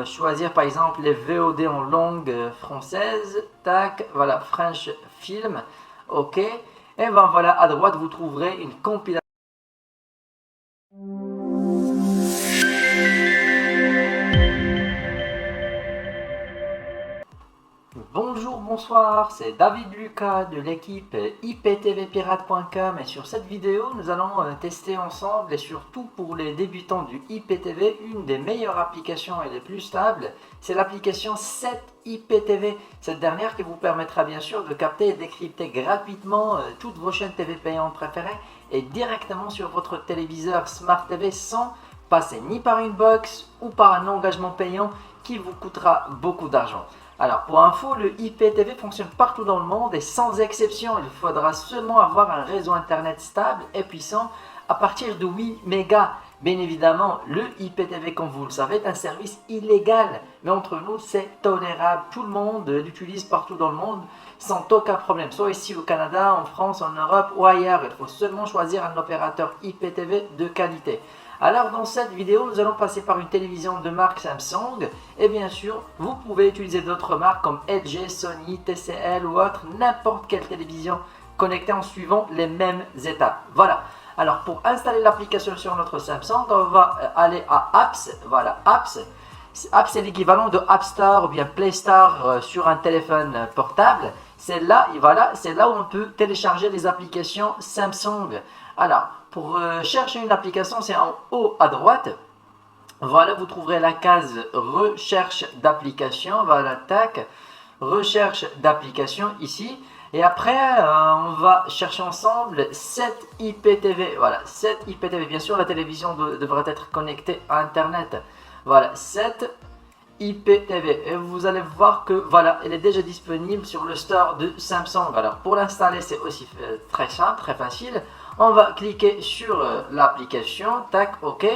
Choisir par exemple les VOD en langue française, tac, voilà, French Film, ok, et ben voilà, à droite vous trouverez une compilation. Bonjour, bonsoir, c'est David Lucas de l'équipe IPTVpirate.com et sur cette vidéo nous allons tester ensemble et surtout pour les débutants du IPTV une des meilleures applications et les plus stables, c'est l'application 7IPTV. Cette dernière qui vous permettra bien sûr de capter et décrypter gratuitement toutes vos chaînes TV payantes préférées et directement sur votre téléviseur Smart TV sans passer ni par une box ou par un engagement payant qui vous coûtera beaucoup d'argent. Alors pour info, le IPTV fonctionne partout dans le monde et sans exception, il faudra seulement avoir un réseau internet stable et puissant à partir de 8 mégas. Bien évidemment, le IPTV, comme vous le savez, est un service illégal, mais entre nous, c'est tolérable. Tout le monde l'utilise partout dans le monde sans aucun problème, soit ici au Canada, en France, en Europe ou ailleurs. Il faut seulement choisir un opérateur IPTV de qualité. Alors dans cette vidéo, nous allons passer par une télévision de marque Samsung et bien sûr, vous pouvez utiliser d'autres marques comme LG, Sony, TCL ou autre, n'importe quelle télévision connectée en suivant les mêmes étapes. Voilà. Alors pour installer l'application sur notre Samsung, on va aller à Apps. Voilà, Apps. Apps c'est l'équivalent de App Store ou bien Play Store sur un téléphone portable. C'est là, voilà, c'est là où on peut télécharger les applications Samsung. Alors, pour chercher une application, c'est en haut à droite. Voilà, vous trouverez la case recherche d'application. Voilà, tac, recherche d'application ici. Et après, on va chercher ensemble 7IPTV. Voilà, 7IPTV. Bien sûr, la télévision devrait être connectée à Internet. Voilà, 7IPTV. Et vous allez voir que voilà, elle est déjà disponible sur le store de Samsung. Alors, pour l'installer, c'est aussi très simple, très facile. On va cliquer sur l'application, tac, ok,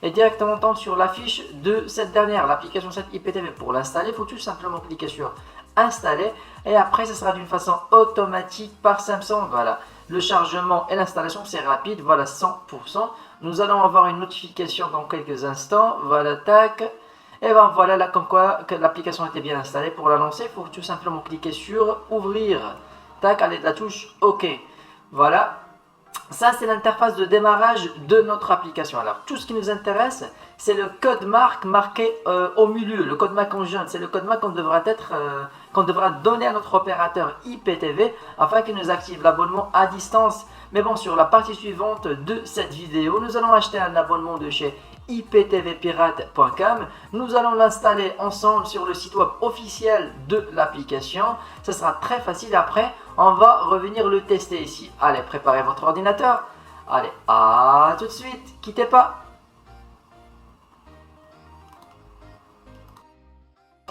et directement on tombe sur la fiche de cette dernière, l'application 7IPTV. Pour l'installer, il faut tout simplement cliquer sur installer et après ce sera d'une façon automatique par Samsung. Voilà, le chargement et l'installation c'est rapide, voilà 100%. Nous allons avoir une notification dans quelques instants, voilà, tac, et ben voilà là comme quoi que l'application était bien installée. Pour la lancer, il faut tout simplement cliquer sur ouvrir, tac, à l'aide de la touche ok, voilà. Ça, c'est l'interface de démarrage de notre application. Alors, tout ce qui nous intéresse, c'est le code marque marqué au milieu, le code marque en jaune. C'est le code marque qu'on devra donner à notre opérateur IPTV afin qu'il nous active l'abonnement à distance. Mais bon, sur la partie suivante de cette vidéo, nous allons acheter un abonnement de chez IPTVpirate.com. Nous allons l'installer ensemble sur le site web officiel de l'application. Ce sera très facile. Après, on va revenir le tester ici. Allez, préparez votre ordinateur. Allez, à tout de suite. Quittez pas.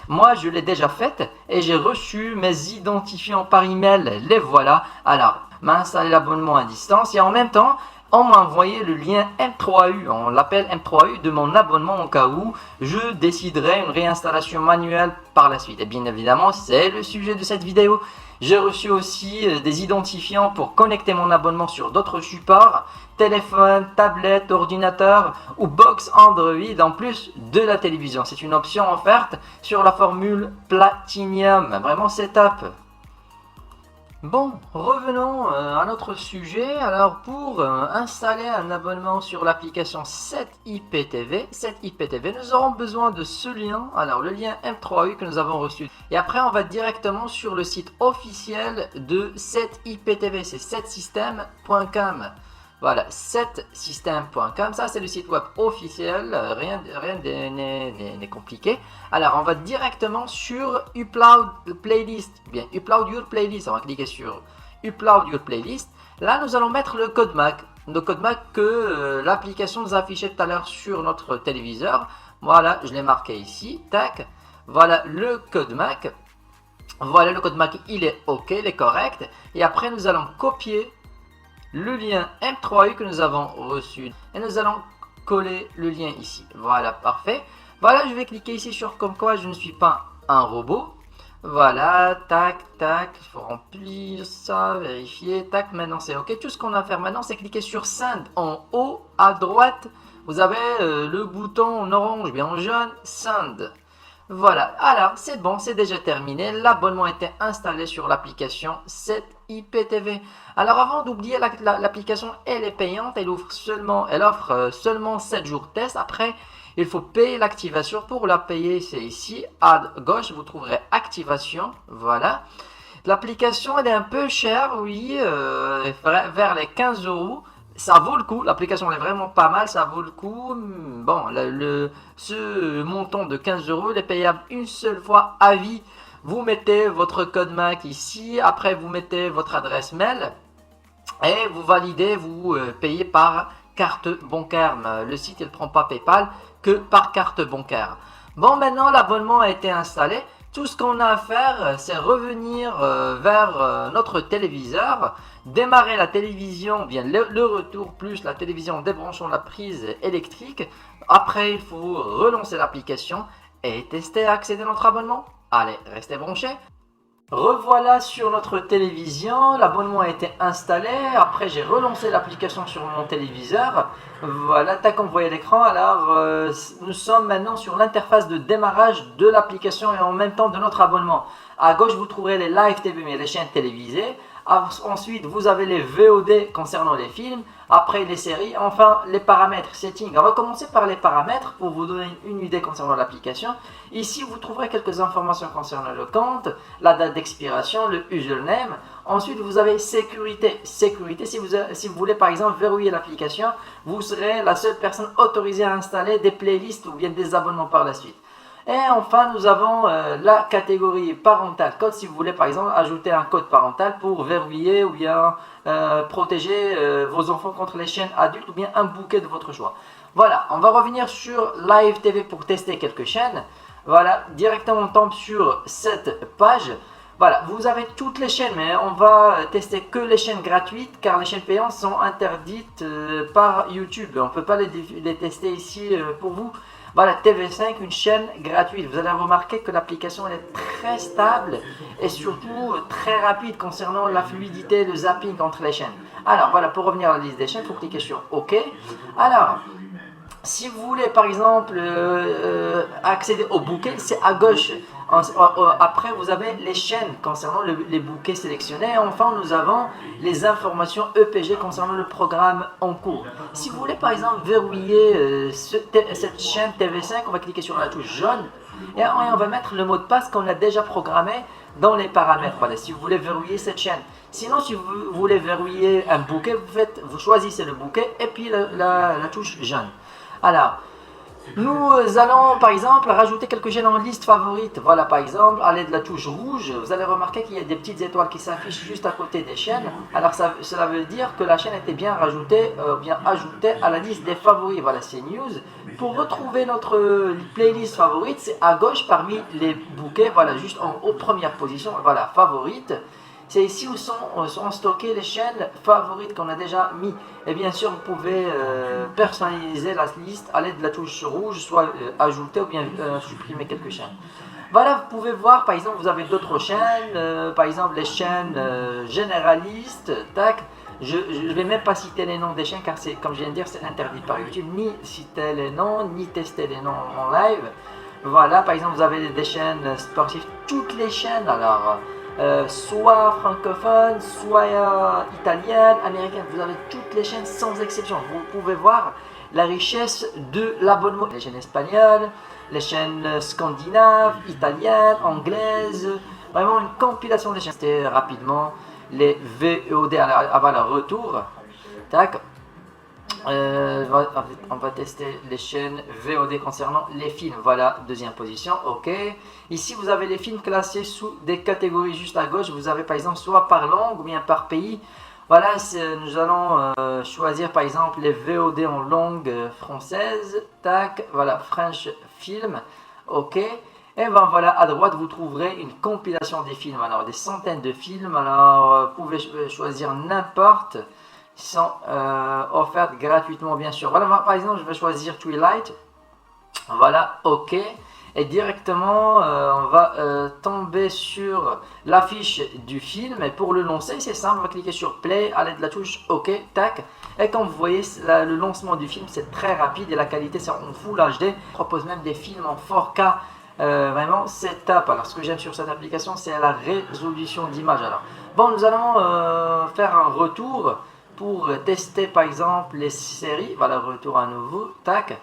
Moi, je l'ai déjà faite et j'ai reçu mes identifiants par email. Les voilà. Alors, m'a installé l'abonnement à distance et en même temps, on m'a envoyé le lien M3U, on l'appelle M3U, de mon abonnement au cas où je déciderai une réinstallation manuelle par la suite. Et bien évidemment, c'est le sujet de cette vidéo. J'ai reçu aussi des identifiants pour connecter mon abonnement sur d'autres supports, téléphone, tablette, ordinateur ou box Android en plus de la télévision. C'est une option offerte sur la formule Platinum. Vraiment, c'est top. Bon, revenons à notre sujet. Alors pour installer un abonnement sur l'application 7IPTV, nous aurons besoin de ce lien, alors le lien M3U que nous avons reçu. Et après on va directement sur le site officiel de 7IPTV, c'est 7system.com. Voilà, 7system.com, ça c'est le site web officiel, rien n'est compliqué. Alors on va directement sur Upload Playlist, bien Upload Your Playlist, on va cliquer sur Upload Your Playlist. Là nous allons mettre le code MAC, que l'application nous a affiché tout à l'heure sur notre téléviseur. Voilà, je l'ai marqué ici, tac, voilà le code MAC. Voilà le code MAC, il est ok, il est correct. Et après nous allons copier le lien M3U que nous avons reçu et nous allons coller le lien ici. Voilà, parfait. Voilà, je vais cliquer ici sur comme quoi je ne suis pas un robot. Voilà, tac, tac, il faut remplir ça, vérifier, tac, maintenant c'est ok. Tout ce qu'on a à faire maintenant, c'est cliquer sur Send en haut à droite. vous avez le bouton en orange, bien en jaune, Send. Voilà, alors c'est bon, c'est déjà terminé. L'abonnement était installé sur l'application 7IPTV. Alors avant d'oublier, l'application elle est payante, elle offre seulement 7 jours test. Après, il faut payer l'activation. Pour la payer, c'est ici à gauche, vous trouverez activation. Voilà. L'application elle est un peu chère, oui, vers les 15 euros. Ça vaut le coup, l'application est vraiment pas mal, ça vaut le coup. Bon, ce montant de 15 euros, il est payable une seule fois à vie. Vous mettez votre code MAC ici, après vous mettez votre adresse mail et vous validez, vous payez par carte bancaire. Le site il ne prend pas PayPal que par carte bancaire. Bon, maintenant l'abonnement a été installé. Tout ce qu'on a à faire, c'est revenir vers notre téléviseur, démarrer la télévision, bien le retour plus la télévision débranchant la prise électrique. Après, il faut relancer l'application et tester et accéder à notre abonnement. Allez, restez branchés. Revoilà sur notre télévision, l'abonnement a été installé, après j'ai relancé l'application sur mon téléviseur, voilà, tac, on voyait l'écran. Alors nous sommes maintenant sur l'interface de démarrage de l'application et en même temps de notre abonnement. À gauche vous trouverez les live TV, mais les chaînes télévisées. Ensuite vous avez les VOD concernant les films, après les séries, enfin les paramètres, settings. On va commencer par les paramètres pour vous donner une idée concernant l'application. Ici vous trouverez quelques informations concernant le compte, la date d'expiration, le username. Ensuite vous avez sécurité. Sécurité, si vous voulez par exemple verrouiller l'application, vous serez la seule personne autorisée à installer des playlists ou bien des abonnements par la suite. Et enfin, nous avons la catégorie parental code, si vous voulez par exemple ajouter un code parental pour verrouiller ou bien protéger vos enfants contre les chaînes adultes ou bien un bouquet de votre choix. Voilà, on va revenir sur Live TV pour tester quelques chaînes. Voilà, directement on tombe sur cette page. Voilà, vous avez toutes les chaînes, mais on va tester que les chaînes gratuites car les chaînes payantes sont interdites par YouTube. On ne peut pas les tester ici pour vous. Voilà, TV5, une chaîne gratuite. Vous allez remarquer que l'application est très stable et surtout très rapide concernant la fluidité, le zapping entre les chaînes. Alors voilà, pour revenir à la liste des chaînes, il faut cliquer sur OK. Alors, si vous voulez par exemple accéder au bouquet, c'est à gauche. Après, vous avez les chaînes concernant les bouquets sélectionnés. Et enfin, nous avons les informations EPG concernant le programme en cours. Si vous voulez par exemple verrouiller cette chaîne TV5, on va cliquer sur la touche jaune et on va mettre le mot de passe qu'on a déjà programmé dans les paramètres. Voilà, si vous voulez verrouiller cette chaîne. Sinon, si vous voulez verrouiller un bouquet, vous choisissez le bouquet et puis la touche jaune. Alors, nous allons par exemple rajouter quelques chaînes en liste favorite. Voilà, par exemple, à l'aide de la touche rouge, vous allez remarquer qu'il y a des petites étoiles qui s'affichent juste à côté des chaînes. Alors cela veut dire que la chaîne était bien rajoutée, bien ajoutée à la liste des favoris. Voilà, c'est News. Pour retrouver notre playlist favorite, c'est à gauche parmi les bouquets. Voilà, juste en haut, première position. Voilà, favorite. C'est ici où sont stockées les chaînes favorites qu'on a déjà mis. Et bien sûr, vous pouvez personnaliser la liste à l'aide de la touche rouge, soit ajouter ou bien supprimer quelques chaînes. Voilà, vous pouvez voir, par exemple, vous avez d'autres chaînes, par exemple les chaînes généralistes, tac. Je ne vais même pas citer les noms des chaînes car c'est, comme je viens de dire, c'est interdit par YouTube, ni citer les noms, ni tester les noms en live. Voilà, par exemple, vous avez des chaînes sportives, toutes les chaînes, alors... soit francophone, soit italienne, américaine, vous avez toutes les chaînes sans exception. Vous pouvez voir la richesse de l'abonnement. Les chaînes espagnoles, les chaînes scandinaves, italiennes, anglaises, vraiment une compilation des chaînes. C'était rapidement les VOD avant le retour. Tac. On va tester les chaînes VOD concernant les films. Voilà, deuxième position, ok. Ici vous avez les films classés sous des catégories juste à gauche. Vous avez par exemple soit par langue ou bien par pays. Voilà, nous allons choisir par exemple les VOD en langue française. Tac, voilà, French film, ok. Et ben voilà, à droite vous trouverez une compilation des films. Alors des centaines de films. Alors vous pouvez choisir n'importe. Sont offertes gratuitement bien sûr. Voilà, par exemple je vais choisir Twilight. Voilà, ok. et directement on va tomber sur l'affiche du film. Et pour le lancer, c'est simple, on va cliquer sur play à l'aide de la touche OK, tac. Et comme vous voyez, le lancement du film c'est très rapide et la qualité c'est en Full HD. On propose même des films en 4K. Vraiment c'est top. Alors ce que j'aime sur cette application c'est la résolution d'image. Alors bon, nous allons faire un retour pour tester par exemple les séries. Voilà, retour à nouveau, tac.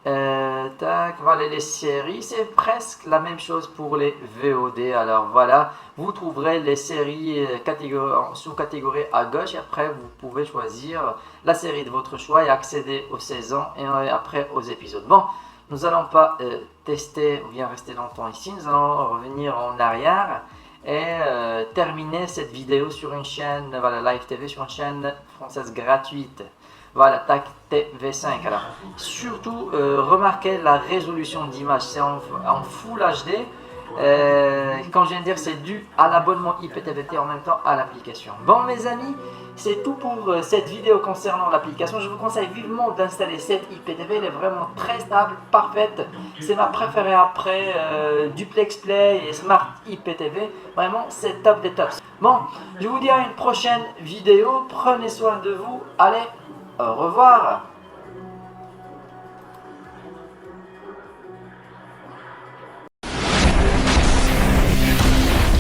Tac, voilà les séries, c'est presque la même chose pour les VOD. Alors voilà, vous trouverez les séries sous-catégorie à gauche et après vous pouvez choisir la série de votre choix et accéder aux saisons et après aux épisodes. Bon, nous allons pas tester ou bien rester longtemps ici, nous allons revenir en arrière et terminer cette vidéo sur une chaîne, voilà, Live TV, sur une chaîne française gratuite. Voilà, tac, TV5. Alors, surtout, remarquez la résolution d'image, c'est en Full HD. Quand je viens de dire, c'est dû à l'abonnement IPTV en même temps à l'application. Bon, mes amis, c'est tout pour cette vidéo concernant l'application. Je vous conseille vivement d'installer cette IPTV. Elle est vraiment très stable, parfaite. C'est ma préférée après Duplex Play et Smart IPTV. Vraiment, c'est top des tops. Bon, je vous dis à une prochaine vidéo. Prenez soin de vous. Allez, au revoir.